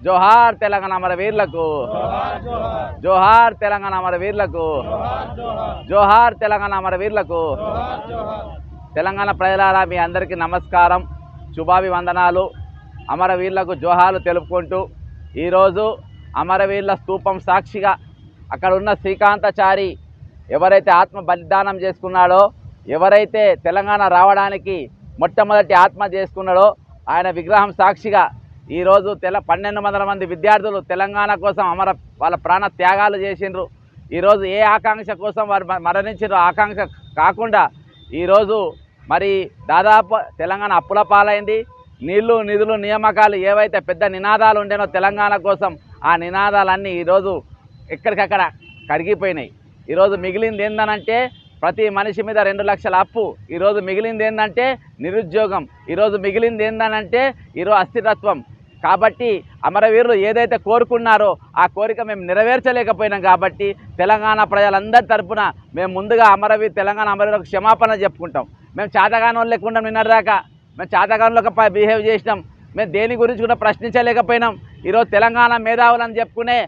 జోహార్ తెలంగాణ అమరవీరులకు, జోహార్ తెలంగాణ అమరవీరులకు, జోహార్ తెలంగాణ అమరవీరులకు. తెలంగాణ ప్రజలారా మీ అందరికీ నమస్కారం, శుభాభివందనాలు. అమరవీరులకు జోహార్లు తెలుపుకుంటూ ఈరోజు అమరవీరుల స్తూపం సాక్షిగా అక్కడ ఉన్న శ్రీకాంతాచారి ఎవరైతే ఆత్మ బలిదానం చేసుకున్నాడో, ఎవరైతే తెలంగాణ రావడానికి మొట్టమొదటి ఆత్మ చేసుకున్నాడో ఆయన విగ్రహం సాక్షిగా ఈరోజు 1200 మంది విద్యార్థులు తెలంగాణ కోసం వాళ్ళ ప్రాణ త్యాగాలు చేసిండ్రు. ఈరోజు ఏ ఆకాంక్ష కోసం వారు మరణించారో ఆకాంక్ష కాకుండా ఈరోజు మరి దాదాపు తెలంగాణ అప్పుల పాలైంది. నీళ్లు నిధులు నియామకాలు ఏవైతే పెద్ద నినాదాలు ఉండేనో తెలంగాణ కోసం, ఆ నినాదాలన్నీ ఈరోజు ఎక్కడికక్కడ కరిగిపోయినాయి. ఈరోజు మిగిలింది ఏందనంటే ప్రతి మనిషి మీద 2 లక్షల అప్పు. ఈరోజు మిగిలింది ఏంటంటే నిరుద్యోగం. ఈరోజు మిగిలింది ఏంటనంటే ఈరోజు అస్థిరత్వం. కాబట్టి అమరవీరులు ఏదైతే కోరుకున్నారో ఆ కోరిక మేము నెరవేర్చలేకపోయినాం. కాబట్టి తెలంగాణ ప్రజలందరి తరఫున మేము ముందుగా తెలంగాణ అమరవీరులకు క్షమాపణ చెప్పుకుంటాం. మేము చేతగానోళ్ళు లేకుండా నిన్నటిదాకా మేము చేతగానులకు బిహేవ్ చేసినాం. మేము దేని గురించి కూడా ప్రశ్నించలేకపోయినాం. ఈరోజు తెలంగాణ మేధావులని చెప్పుకునే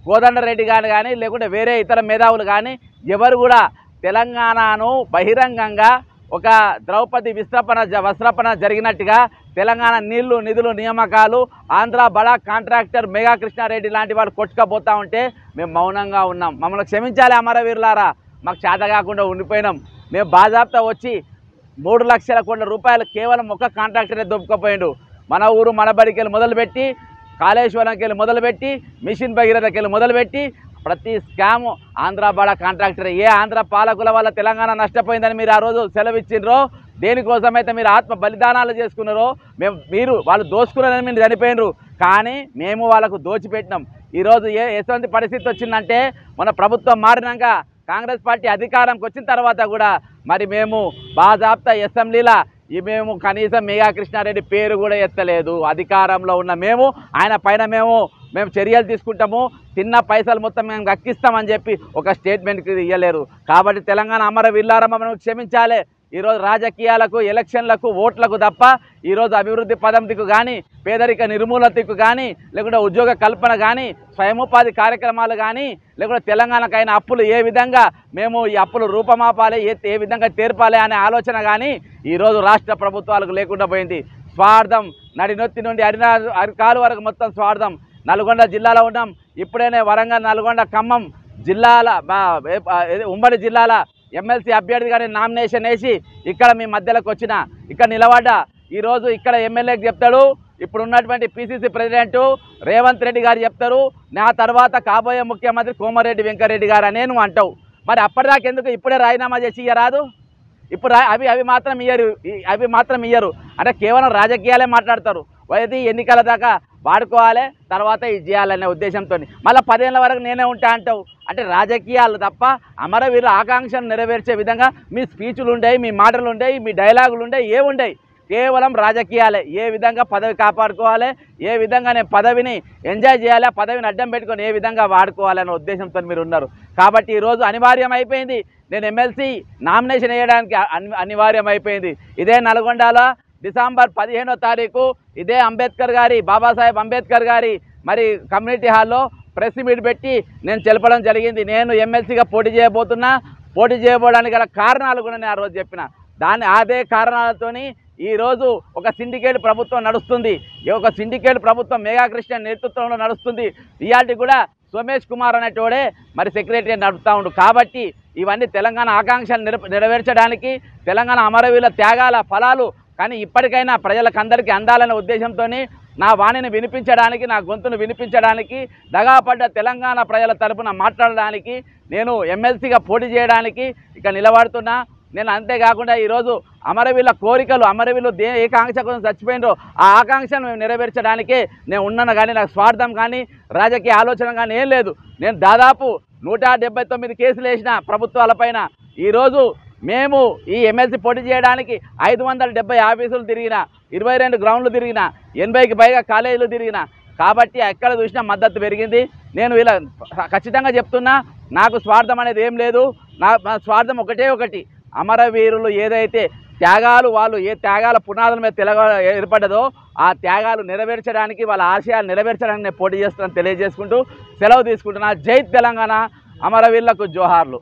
కోదండరెడ్డి గారు కానీ లేకుంటే వేరే ఇతర మేధావులు కానీ ఎవరు కూడా తెలంగాణను బహిరంగంగా ఒక ద్రౌపది వస్త్రపన జరిగినట్టుగా తెలంగాణ నీళ్లు నిధులు నియామకాలు ఆంధ్ర బడా కాంట్రాక్టర్ మెగా కృష్ణారెడ్డి లాంటి వాడు కొట్టుకపోతూ ఉంటే మేము మౌనంగా ఉన్నాం. మమ్మల్ని క్షమించాలి అమరవీరులారా, మాకు చేత కాకుండా ఉండిపోయినాం. మేము బాజాబ్తా వచ్చి 3 లక్షల కోట్ల రూపాయలు కేవలం ఒక కాంట్రాక్టరే దొబ్బుకపోయిండు. మన ఊరు మన బడికి వెళ్ళి మొదలుపెట్టి, కాళేశ్వరంకి వెళ్ళి మొదలుపెట్టి, మిషన్ భగీరథకి వెళ్ళి మొదలుపెట్టి ప్రతి స్కాము ఆంధ్ర బడా కాంట్రాక్టర్. ఏ ఆంధ్ర పాలకుల వల్ల తెలంగాణ నష్టపోయిందని మీరు ఆ రోజు సెలవిచ్చిండ్రో, దేనికోసమైతే మీరు ఆత్మ బలిదానాలు చేసుకున్నారో మీరు వాళ్ళు దోచుకున్నారని మీరు చనిపోయినరు. కానీ మేము వాళ్ళకు దోచిపెట్టినాం. ఈరోజు ఎటువంటి పరిస్థితి వచ్చిందంటే మన ప్రభుత్వం మారినాక కాంగ్రెస్ పార్టీ అధికారంకి వచ్చిన తర్వాత కూడా మరి మేము బాజాబ్తా అసెంబ్లీలో మేము కనీసం మెగా కృష్ణారెడ్డి పేరు కూడా ఎత్తలేదు. అధికారంలో ఉన్న మేము ఆయన పైన మేము చర్యలు తీసుకుంటాము, తిన్న పైసలు మొత్తం మేము గక్కిస్తామని చెప్పి ఒక స్టేట్మెంట్కి ఇవ్వలేరు. కాబట్టి తెలంగాణ అమరవీరులారా మమ్మల్ని క్షమించాలి. ఈరోజు రాజకీయాలకు ఎలక్షన్లకు ఓట్లకు తప్ప ఈరోజు అభివృద్ధి పదం దిక్కు కానీ, పేదరిక నిర్మూలన దిక్కు కానీ, లేకుంటే ఉద్యోగ కల్పన కానీ, స్వయముపాధి కార్యక్రమాలు కానీ, లేకుంటే తెలంగాణకైన అప్పులు ఏ విధంగా మేము ఈ అప్పులు రూపమాపాలి, ఏ విధంగా తీర్పాలి అనే ఆలోచన కానీ ఈరోజు రాష్ట్ర ప్రభుత్వాలకు లేకుండా పోయింది. స్వార్థం నడినొత్తి నుండి అరికాలు వరకు మొత్తం స్వార్థం. నల్గొండ జిల్లాలో ఉన్నాం. ఇప్పుడైనా వరంగల్, నల్గొండ, ఖమ్మం జిల్లాల ఉమ్మడి జిల్లాల ఎమ్మెల్సీ అభ్యర్థిగా నేను నామినేషన్ వేసి ఇక్కడ మీ మధ్యలోకి వచ్చిన, ఇక్కడ నిలబడ్డా. ఈరోజు ఇక్కడ ఎమ్మెల్యేకి చెప్తాడు, ఇప్పుడు ఉన్నటువంటి పిసిసి ప్రెసిడెంట్ రేవంత్ రెడ్డి గారు చెప్తారు, నా తర్వాత కాబోయే ముఖ్యమంత్రి కోమరెడ్డి వెంకరెడ్డి గారు అనే నువ్వు అంటావు. మరి అప్పటిదాకా ఎందుకు ఇప్పుడే రాజీనామా చేసి ఇయ్యరాదు? ఇప్పుడు అవి మాత్రం ఇయ్యరు అంటే కేవలం రాజకీయాలే మాట్లాడతారు. అది ఎన్నికల దాకా వాడుకోవాలి, తర్వాత ఇది చేయాలనే ఉద్దేశంతో మళ్ళీ 10 ఏళ్ళ వరకు నేనే ఉంటా అంటావు. అంటే రాజకీయాలు తప్ప అమరవీరుల ఆకాంక్షను నెరవేర్చే విధంగా మీ స్పీచ్లు ఉండేవి, మీ మాటలు ఉండేవి, మీ డైలాగులు ఉండేవి, ఏముండేవి? కేవలం రాజకీయాలే. ఏ విధంగా పదవి కాపాడుకోవాలి, ఏ విధంగా నేను పదవిని ఎంజాయ్ చేయాలి, పదవిని అడ్డం పెట్టుకొని ఏ విధంగా వాడుకోవాలనే ఉద్దేశంతో మీరు ఉన్నారు. కాబట్టి ఈరోజు అనివార్యం అయిపోయింది, నేను ఎమ్మెల్సీ నామినేషన్ వేయడానికి అనివార్యం అయిపోయింది. ఇదే నల్గొండలో డిసెంబర్ 15వ తారీఖు ఇదే బాబాసాహెబ్ అంబేద్కర్ గారి మరి కమ్యూనిటీ హాల్లో ప్రెస్ మీట్ పెట్టి నేను తెలపడం జరిగింది. నేను ఎమ్మెల్సీగా పోటీ చేయబోవడానికి గల కారణాలు కూడా నేను ఆ రోజు చెప్పిన. అదే కారణాలతోని ఈరోజు ఒక సిండికేట్ ప్రభుత్వం నడుస్తుంది. ఒక సిండికేట్ ప్రభుత్వం మెగా కృష్ణ నేతృత్వంలో నడుస్తుంది. ఇయాల్టి కూడా సోమేష్ కుమార్ అనేటోడే మరి సెక్రటరీ నడుపుతూ ఉండు. కాబట్టి ఇవన్నీ తెలంగాణ ఆకాంక్షలు నెరవేర్చడానికి, తెలంగాణ అమరవీరుల త్యాగాల ఫలాలు కానీ ఇప్పటికైనా ప్రజలకందరికీ అందాలనే ఉద్దేశంతో నా వాణిని వినిపించడానికి, నా గొంతును వినిపించడానికి, దగాపడ్డ తెలంగాణ ప్రజల తరపున మాట్లాడడానికి, నేను ఎమ్మెల్సీగా పోటీ చేయడానికి ఇక నిలబడుతున్నా. నేను అంతేకాకుండా ఈరోజు అమరవీరుల కోరికలు, అమరవీరులు ఏ ఆకాంక్ష కోసం చచ్చిపోయినరో ఆ ఆకాంక్షను మేము నెరవేర్చడానికే నేను ఉన్నాను. కానీ నాకు స్వార్థం కానీ రాజకీయ ఆలోచన కానీ ఏం లేదు. నేను దాదాపు 179 కేసులు వేసిన ప్రభుత్వాలపైన. ఈరోజు మేము ఈ ఎమ్మెల్సీ పోటీ చేయడానికి 570 ఆఫీసులు తిరిగిన, 22 గ్రౌండ్లు తిరిగిన, 80కి పైగా కాలేజీలు తిరిగిన. కాబట్టి ఎక్కడ చూసినా మద్దతు పెరిగింది. నేను ఇలా ఖచ్చితంగా చెప్తున్నా, నాకు స్వార్థం అనేది ఏం లేదు. నా స్వార్థం ఒకటి, అమరవీరులు ఏదైతే త్యాగాలు వాళ్ళు ఏ త్యాగాల పునాదుల మీద ఏర్పడ్డదో ఆ త్యాగాలు నెరవేర్చడానికి వాళ్ళ ఆశయాలు నెరవేర్చడానికి నేను పోటీ చేస్తున్నాను తెలియజేసుకుంటూ సెలవు తీసుకుంటున్నా. జై తెలంగాణ, అమరవీరులకు జోహార్లు.